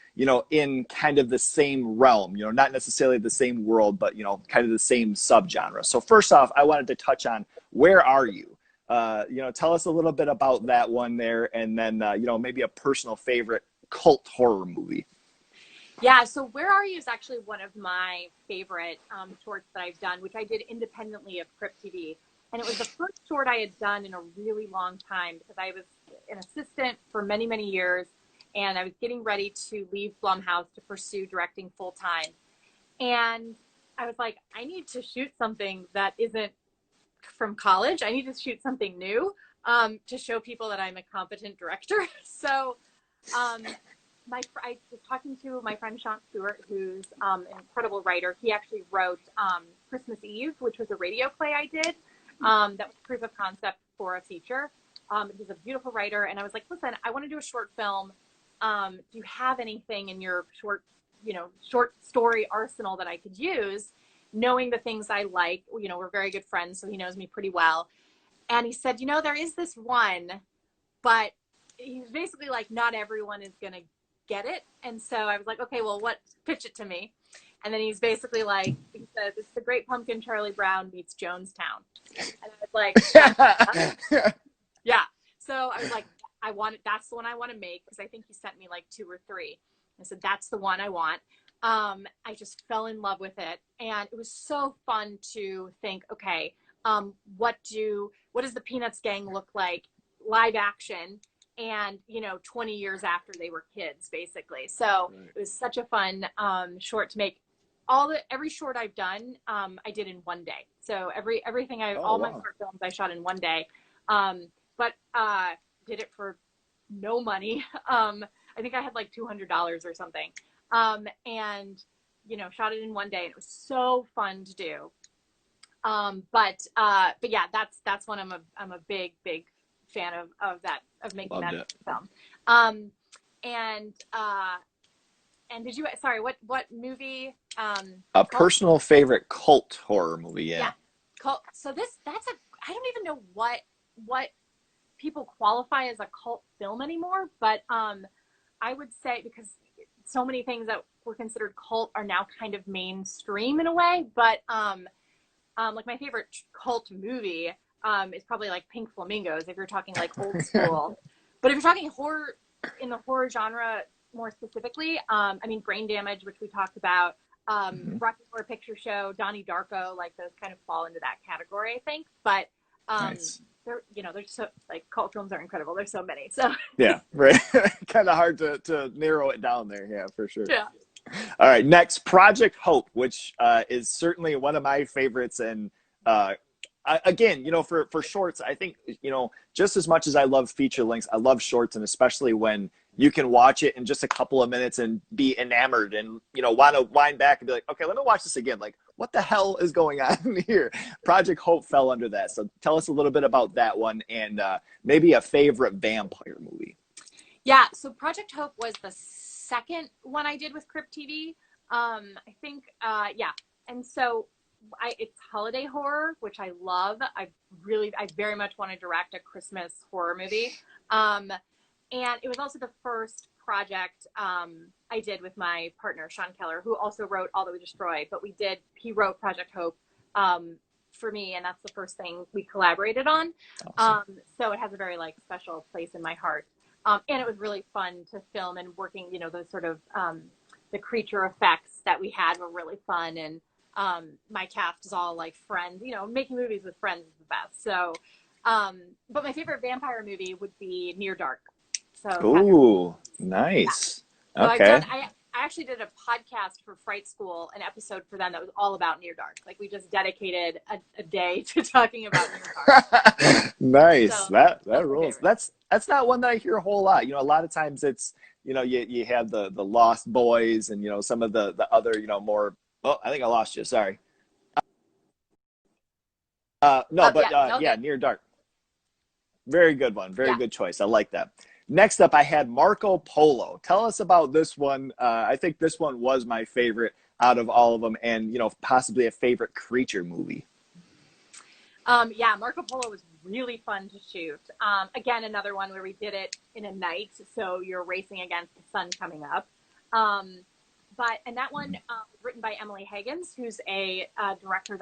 in kind of the same realm, not necessarily the same world, but, kind of the same subgenre. So first off, I wanted to touch on Where Are You? Tell us a little bit about that one there, and then, maybe a personal favorite cult horror movie. Yeah, so Where Are You is actually one of my favorite shorts that I've done, which I did independently of Crypt TV. And it was the first short I had done in a really long time because I was an assistant for many, many years. And I was getting ready to leave Blumhouse to pursue directing full time. And I was like, I need to shoot something that isn't from college. I need to shoot something new to show people that I'm a competent director. So um, I was talking to my friend Sean Stewart, who's an incredible writer. He actually wrote Christmas Eve, which was a radio play I did. That was proof of concept for a feature. He's a beautiful writer, and I was like, listen, I want to do a short film. Do you have anything in your short story arsenal that I could use? knowing the things I like. You know, we're very good friends, so he knows me pretty well. And he said, you know, there is this one, but he's basically like, not everyone is going to get it. And so I was like, okay, well, pitch it to me. And then he's basically like, he said, it's The Great Pumpkin, Charlie Brown meets Jonestown. And I was like, yeah. So I was like, that's the one I want to make, because I think he sent me like 2 or 3. I said, that's the one I want. I just fell in love with it. And it was so fun to think, okay, what does the Peanuts gang look like live action, and, you know, 20 years after they were kids, basically. So it was such a fun short to make. Every short I've done, I did in one day. So all my short films I shot in one day. But did it for no money. I think I had like $200 or something. And, you know, shot it in one day, and it was so fun to do. But yeah, that's one I'm a big fan of making that film. And did you, sorry, what movie? A personal favorite cult horror movie. Yeah. Cult. So I don't even know what people qualify as a cult film anymore, but I would say, because so many things that were considered cult are now kind of mainstream in a way, but like my favorite cult movie is probably like Pink Flamingos, if you're talking like old school. But if you're talking horror, in the horror genre more specifically, I mean, Brain Damage, which we talked about, Rocky Horror Picture Show, Donnie Darko, like those kind of fall into that category, I think. But nice. There's so, like, cult films are incredible. There's so many. So yeah, right. Kind of hard to narrow it down there. Yeah, for sure. Yeah. All right, next, Project Hope, which is certainly one of my favorites. And again, you know, for shorts, I think, you know, just as much as I love feature lengths, I love shorts, and especially when you can watch it in just a couple of minutes and be enamored and, you know, want to wind back and be like, okay, let me watch this again. Like, what the hell is going on here? Project Hope fell under that. So tell us a little bit about that one, and maybe a favorite vampire movie. Yeah, so Project Hope was the second one I did with Crypt TV. I think, yeah. And so it's holiday horror, which I love. I very much want to direct a Christmas horror movie. And it was also the first project I did with my partner, Sean Keller, who also wrote All That We Destroy. But he wrote Project Hope for me, and that's the first thing we collaborated on. Awesome. So it has a very like special place in my heart. And it was really fun to film, and working, you know, those sort of the creature effects that we had were really fun. And my cast is all like friends, you know, making movies with friends is the best. So, but my favorite vampire movie would be Near Dark. So, ooh, nice. Yeah. So okay. I actually did a podcast for Fright School, an episode for them that was all about Near Dark. Like, we just dedicated a day to talking about Near Dark. Nice. So, that rules. That's not one that I hear a whole lot. You know, a lot of times it's, you know, you have the Lost Boys, and, you know, some of the other, you know, more, oh, I think I lost you. Sorry. Yeah, Near Dark. Very good one. Very good choice. I like that. Next up, I had Marco Polo. Tell us about this one. I think this one was my favorite out of all of them, and, you know, possibly a favorite creature movie. Yeah, Marco Polo was really fun to shoot. Again, another one where we did it in a night, so you're racing against the sun coming up. And that one was written by Emily Higgins, who's a writer-director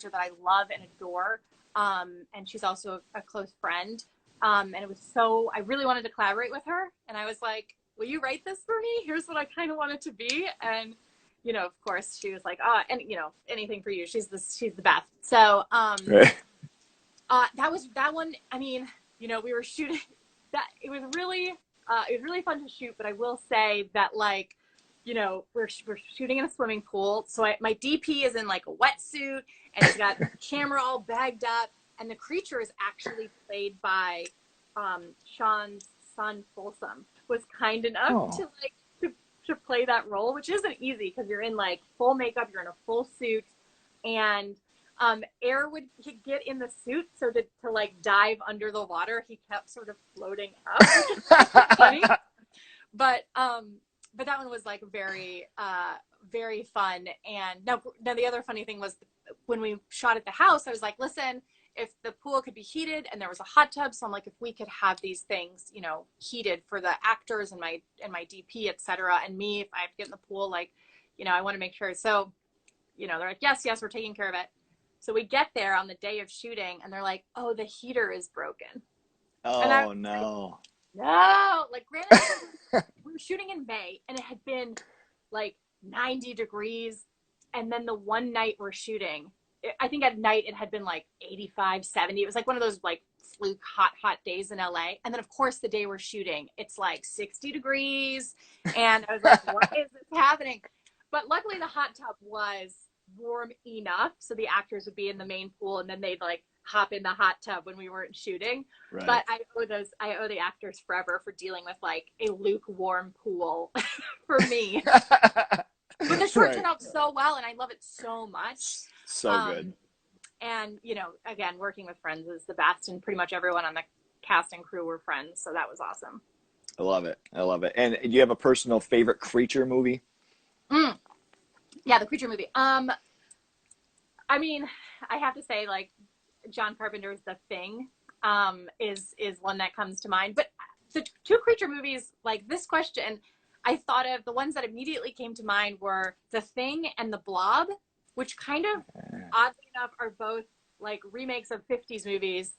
that I love and adore. And she's also a close friend. And it was I really wanted to collaborate with her. And I was like, will you write this for me? Here's what I kind of want it to be. And, you know, of course she was like, and, you know, anything for you. She's the best. So, that one, I mean, you know, we were shooting that. It was really fun to shoot, but I will say that, like, you know, we're shooting in a swimming pool. So my DP is in like a wetsuit, and he's got the camera all bagged up. And the creature is actually played by Sean's son, Folsom, was kind enough to play that role, which isn't easy because you're in like full makeup, you're in a full suit, and air would get in the suit, so to like dive under the water, he kept sort of floating up, which is funny. But but that one was like very, very fun. And now the other funny thing was when we shot at the house, I was like, listen, if the pool could be heated and there was a hot tub, so I'm like, if we could have these things, you know, heated for the actors and my DP, etc., and me, if I have to get in the pool, like, you know, I want to make sure. So, you know, they're like, yes, we're taking care of it. So we get there on the day of shooting, and they're like, oh, the heater is broken. And I Oh was no. like, no, like, granted, we were shooting in May, and it had been like 90 degrees, and then the one night we're shooting, I think at night it had been like 85, 70. It was like one of those like fluke hot days in LA. And then of course the day we're shooting, it's like 60 degrees. And I was like, what is this happening? But luckily the hot tub was warm enough so the actors would be in the main pool, and then they'd like hop in the hot tub when we weren't shooting. Right. But I owe the actors forever for dealing with like a lukewarm pool for me. But the short turned out so well, and I love it so much. So good. And, you know, again, working with friends is the best, and pretty much everyone on the cast and crew were friends, so that was awesome. I love it. I love it. And do you have a personal favorite creature movie? Yeah, the creature movie. I mean, I have to say, like, John Carpenter's The Thing is one that comes to mind. But the two creature movies, like this question, I thought of the ones that immediately came to mind were The Thing and The Blob, which kind of, oddly enough, are both like remakes of 50s movies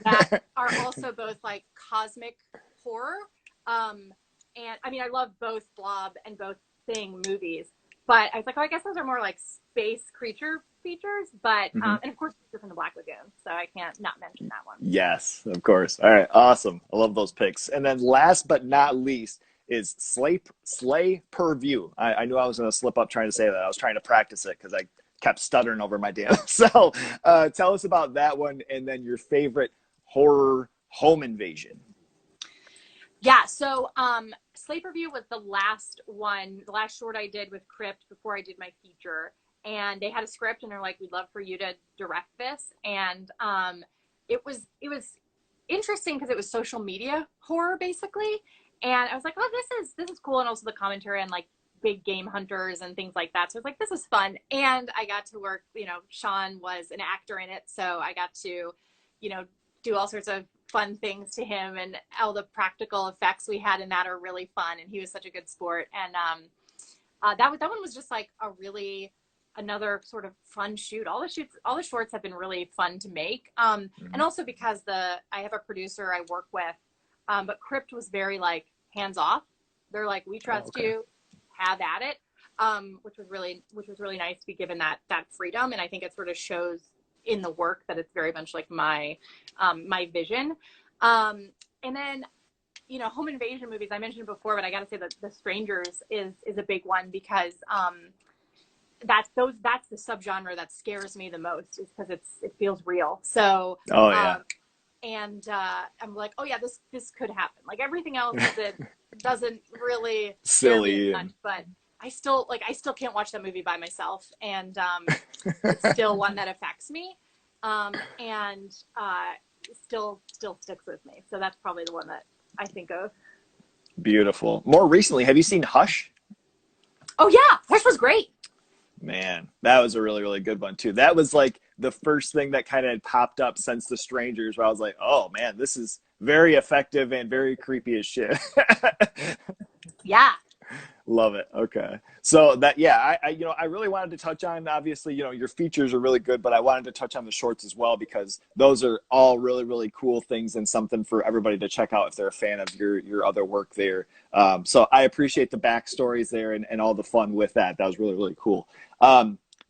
that are also both like cosmic horror. And I mean, I love both Blob and both Thing movies, but I was like, oh, I guess those are more like space creature features. But, and of course, Creature from the Black Lagoon, so I can't not mention that one. Yes, of course. All right, awesome. I love those picks. And then last but not least is Slay Per View. I knew I was going to slip up trying to say that. I was trying to practice it because I kept stuttering over my damn. So tell us about that one, and then your favorite horror home invasion. Yeah, so Slay Per View was the last short I did with Crypt before I did my feature. And they had a script, and they're like, we'd love for you to direct this. And it was interesting because it was social media horror, basically. And I was like, oh, this is cool. And also the commentary on like big game hunters and things like that. So I was like, this is fun. And I got to work, you know, Sean was an actor in it. So I got to, you know, do all sorts of fun things to him, and all the practical effects we had in that are really fun. And he was such a good sport. And that one was just like another sort of fun shoot. All the shorts have been really fun to make. And also because I have a producer I work with, but Crypt was very like hands off. They're like, we trust you, have at it. Which was really nice to be given that freedom. And I think it sort of shows in the work that it's very much like my vision. And then, you know, home invasion movies, I mentioned before, but I got to say that The Strangers is a big one because, that's the subgenre that scares me the most, is because it feels real. So, and I'm like, oh yeah, this could happen. Like everything else that doesn't really silly much, but I still can't watch that movie by myself, and it's still one that affects me, and still sticks with me. So that's probably the one that I think of. Beautiful. More recently, have you seen Hush? Oh yeah, Hush was great. Man, that was a really, really good one too. That was like the first thing that kind of popped up since The Strangers, where I was like, oh man, this is very effective and very creepy as shit. Yeah. Love it. Okay. So that, yeah, I really wanted to touch on, obviously, you know, your features are really good, but I wanted to touch on the shorts as well, because those are all really, really cool things and something for everybody to check out if they're a fan of your other work there. So I appreciate the backstories there and all the fun with that. That was really, really cool.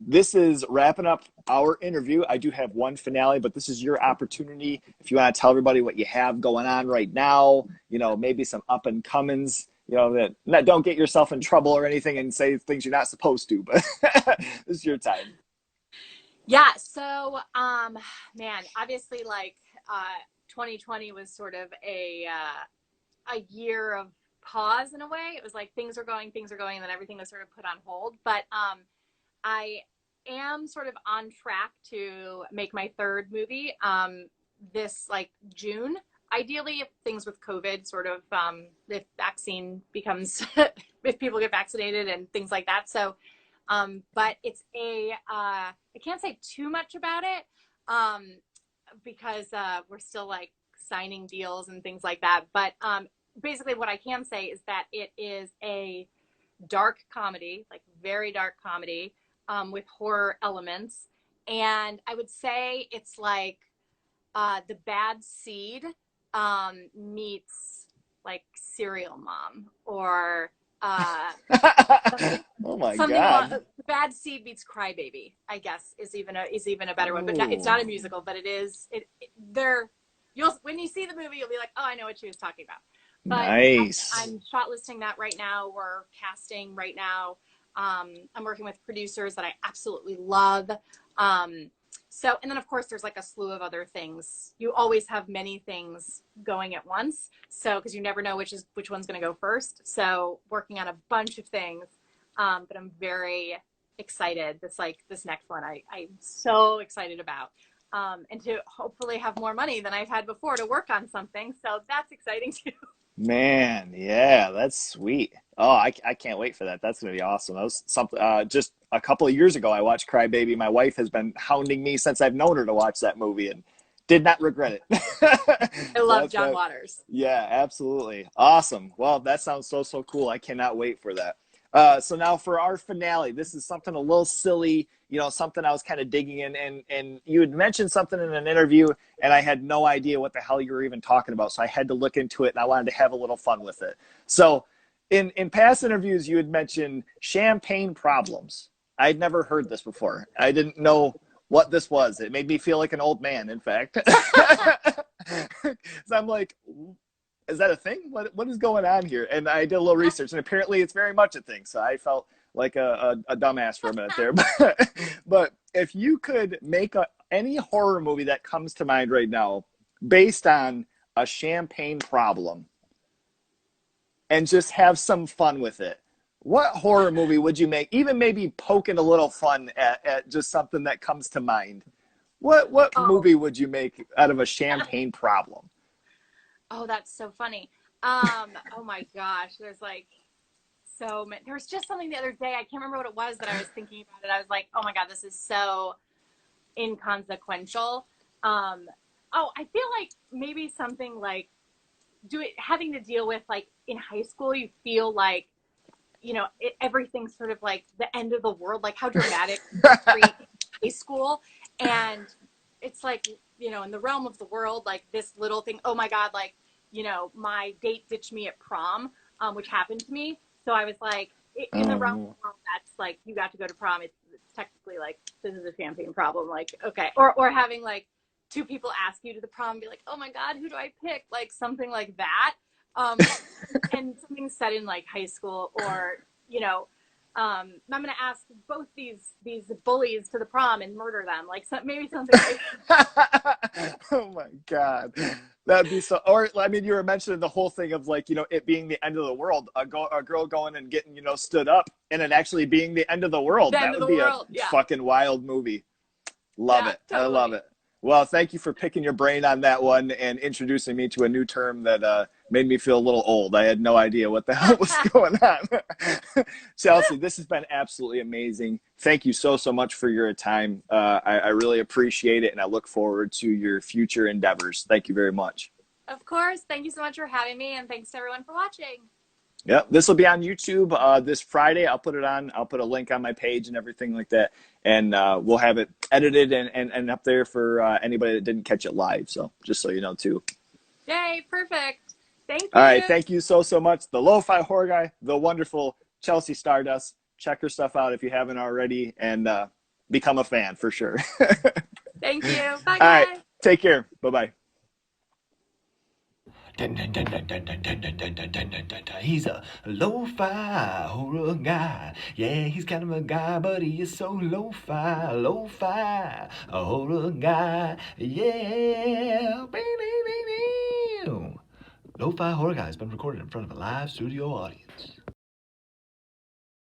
This is wrapping up our interview. I do have one finale, but this is your opportunity. If you want to tell everybody what you have going on right now, you know, maybe some up and comings, you know, that don't get yourself in trouble or anything and say things you're not supposed to, but this is your time. Yeah. So, man, obviously like, 2020 was sort of a year of pause in a way. It was like things are going, and then everything was sort of put on hold. But, I am sort of on track to make my third movie, this like June. ideally, if things with COVID sort of, if vaccine becomes, if people get vaccinated and things like that. So, but it's I can't say too much about it, because we're still like signing deals and things like that. But basically, what I can say is that it is a dark comedy, like very dark comedy, with horror elements. And I would say it's like the Bad Seed meets like Serial Mom, or Oh my something God. along. Bad Seed meets Crybaby, I guess, is even a better one. But it's Ooh. not a musical, but it is. They're you'll when you see the movie, you'll be like, oh, I know what she was talking about. But Nice. I'm shortlisting that right now. We're casting right now. I'm working with producers that I absolutely love. So, and then of course there's like a slew of other things. You always have many things going at once. So, because you never know which one's going to go first. So, working on a bunch of things. But I'm very excited. This next one, I'm so excited about. And to hopefully have more money than I've had before to work on something. So that's exciting too. Man, yeah, that's sweet. Oh, I can't wait for that. That's gonna be awesome. That was something just a couple of years ago I watched Cry Baby. My wife has been hounding me since I've known her to watch that movie and did not regret it. I So love that's John that. Waters. Yeah, absolutely. Awesome. Well, that sounds so cool. I cannot wait for that. So now for our finale, this is something a little silly, something I was kind of digging in, and you had mentioned something in an interview, and I had no idea what the hell you were even talking about. So I had to look into it, and I wanted to have a little fun with it. So in past interviews, you had mentioned champagne problems. I'd never heard this before. I didn't know what this was. It made me feel like an old man, in fact. So I'm like, is that a thing? What is going on here? And I did a little research, and apparently it's very much a thing. So I felt like a dumbass for a minute there. But if you could make any horror movie that comes to mind right now based on a champagne problem and just have some fun with it, what horror movie would you make? Even maybe poking a little fun at just something that comes to mind. What Oh, movie would you make out of a champagne problem? oh, that's so funny. Oh my gosh, there's like so many. There was just something the other day. I can't remember what it was that I was thinking about it. I was like, oh my God, this is so inconsequential. Um, oh, I feel like maybe something like having to deal with like in high school, you feel like everything's sort of like the end of the world, like how dramatic high school, and it's like in the realm of the world, like this little thing. Oh my God, like my date ditched me at prom, which happened to me. So I was like, in the Oh realm of no. the world, that's like you got to go to prom. It's technically like this is a champagne problem. Like okay, or having like two people ask you to the prom, and be like, oh my God, who do I pick? Like something like that. And something set in like high school, or I'm going to ask both these bullies to the prom and murder them, like maybe something like. Oh my God. That'd be so, or I mean, you were mentioning the whole thing of like, it being the end of the world, a girl going and getting, stood up and it actually being the end of the world. The That end of would the be a world. Yeah, fucking wild movie. Love yeah, it. I love totally. it. Well, thank you for picking your brain on that one and introducing me to a new term that made me feel a little old. I had no idea what the hell was going on. Chelsea, this has been absolutely amazing. Thank you so much for your time. I really appreciate it, and I look forward to your future endeavors. Thank you very much. Of course. Thank you so much for having me, and thanks to everyone for watching. Yep, this will be on YouTube this Friday. I'll put it on. I'll put a link on my page and everything like that, and we'll have it edited and up there for anybody that didn't catch it live. So just so you know too. Yay, perfect. Thank All right, you. thank you so much. The Lo-Fi Horror Guy, the wonderful Chelsea Stardust. Check her stuff out if you haven't already, and become a fan for sure. All Thank you. Bye, right, guys. take care. Bye bye. He's a lo-fi horror guy. Yeah, he's kind of a guy, but he is so lo-fi a horror guy. Yeah. Lo-fi horror guy has been recorded in front of a live studio audience.